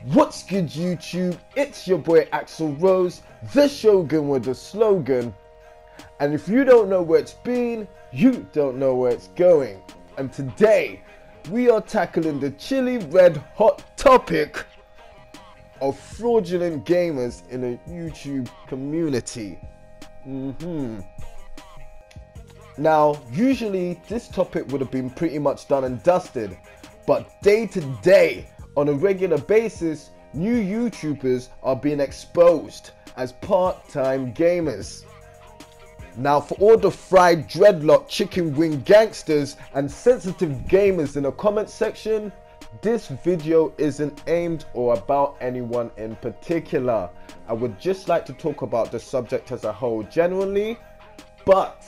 What's good, YouTube? It's your boy Axel Rose, the Shogun with the slogan. And if you don't know where it's been, you don't know where it's going. And today, we are tackling the chilly red hot topic of fraudulent gamers in the YouTube community. Now, usually this topic would have been pretty much done and dusted, but day to day, on a regular basis, new YouTubers are being exposed as part-time gamers. Now, for all the fried dreadlock chicken wing gangsters and sensitive gamers in the comment section, this video isn't aimed or about anyone in particular. I would just like to talk about the subject as a whole generally, but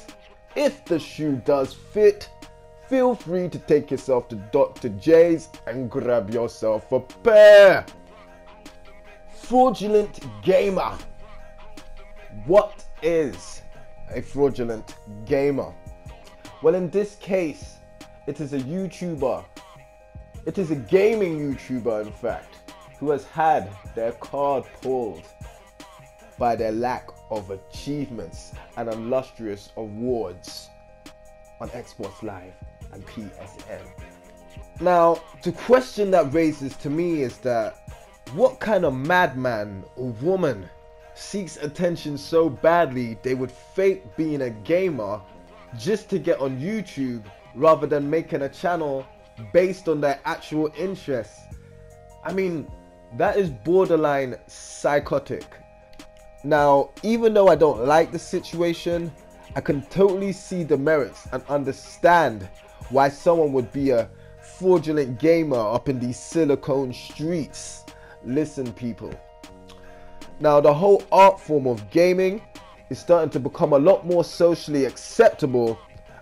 if the shoe does fit, feel free to take yourself to Dr. J's and grab yourself a pair. Fraudulent gamer. What is a fraudulent gamer? Well, in this case, it is a YouTuber. It is a gaming YouTuber, in fact, who has had their card pulled by their lack of achievements and illustrious awards on Xbox Live and PSN. Now, the question that raises to me is that what kind of madman or woman seeks attention so badly they would fake being a gamer just to get on YouTube rather than making a channel based on their actual interests? I mean, that is borderline psychotic. Now, even though I don't like the situation, I can totally see the merits and understand why someone would be a fraudulent gamer up in these silicone streets. Listen, people. Now, the whole art form of gaming is starting to become a lot more socially acceptable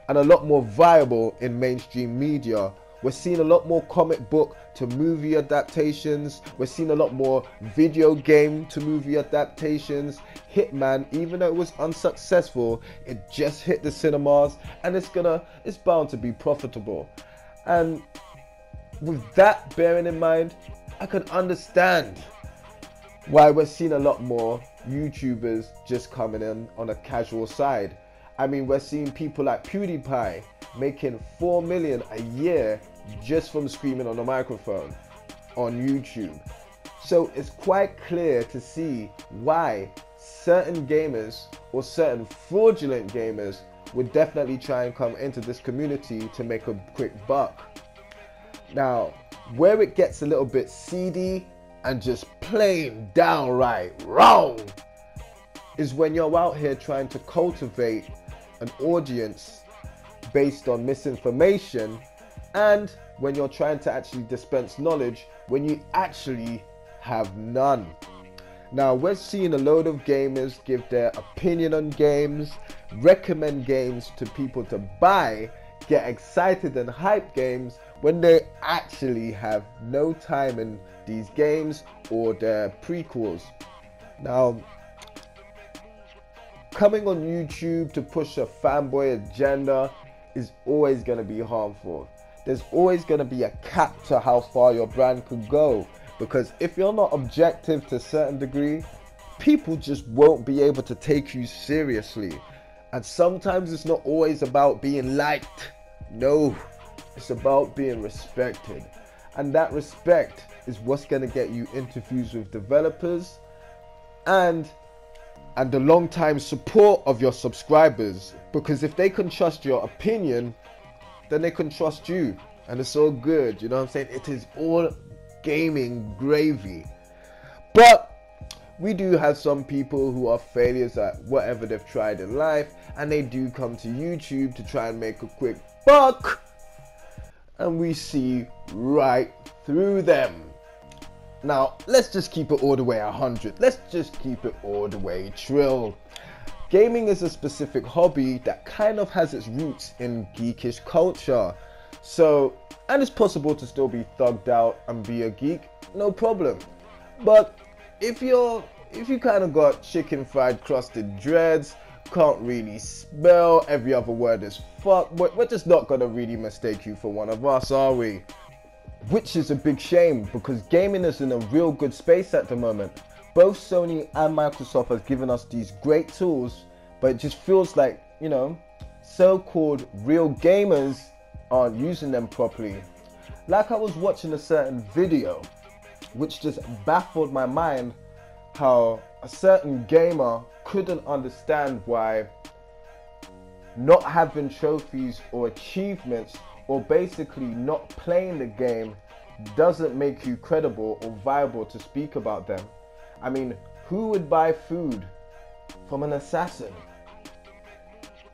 and a lot more viable in mainstream media. We're seeing a lot more comic book to movie adaptations. We're seeing a lot more video game to movie adaptations. Hitman, even though it was unsuccessful, it just hit the cinemas and it's bound to be profitable. And with that bearing in mind, I can understand why we're seeing a lot more YouTubers just coming in on a casual side. I mean, we're seeing people like PewDiePie making 4 million a year just from screaming on a microphone on YouTube. So it's quite clear to see why certain gamers or certain fraudulent gamers would definitely try and come into this community to make a quick buck. Now, where it gets a little bit seedy and just plain downright wrong is when you're out here trying to cultivate an audience based on misinformation, and when you're trying to actually dispense knowledge when you actually have none. Now, we're seeing a load of gamers give their opinion on games, recommend games to people to buy, get excited and hype games when they actually have no time in these games or their prequels. Now, coming on YouTube to push a fanboy agenda is always going to be harmful. There's always going to be a cap to how far your brand could go, because if you're not objective to a certain degree, people just won't be able to take you seriously. And sometimes it's not always about being liked. No, it's about being respected. And that respect is what's going to get you interviews with developers and the long-time support of your subscribers, because if they can trust your opinion, then they can trust you, and it's all good. You know what I'm saying? It is all gaming gravy. But we do have some people who are failures at whatever they've tried in life, and they do come to YouTube to try and make a quick buck, and we see right through them. Now, let's just keep it all the way 100. Let's just keep it all the way trill. Gaming is a specific hobby that kind of has its roots in geekish culture. So, and it's possible to still be thugged out and be a geek, no problem. But if you kind of got chicken fried crusted dreads, can't really spell, every other word is fuck, we're just not gonna really mistake you for one of us, are we? which is a big shame because gaming is in a real good space at the moment. Both Sony and Microsoft have given us these great tools, but it just feels like, you know, so-called real gamers aren't using them properly. Like I was watching a certain video which just baffled my mind, how a certain gamer couldn't understand why not having trophies or achievements, or basically not playing the game, doesn't make you credible or viable to speak about them. I mean, who would buy food from an assassin?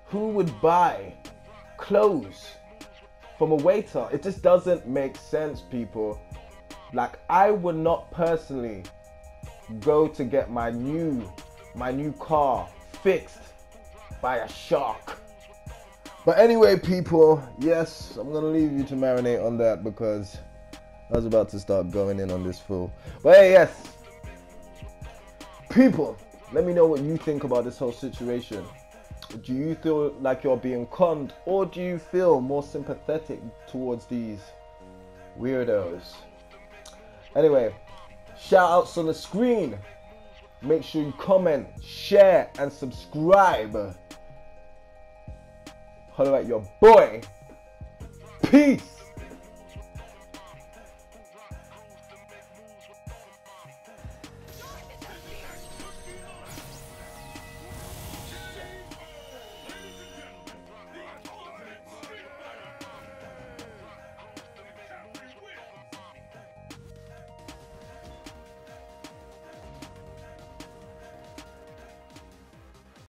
Who would buy clothes from a waiter? It just doesn't make sense, people. Like, I would not personally go to get my new car fixed by a shark. But anyway, people, yes, I'm gonna leave you to marinate on that because I was about to start going in on this fool. But hey, yes, people, let me know what you think about this whole situation. Do you feel like you're being conned, or do you feel more sympathetic towards these weirdos? Anyway, shout outs on the screen. Make sure you comment, share, and subscribe. Holler at your boy. Peace.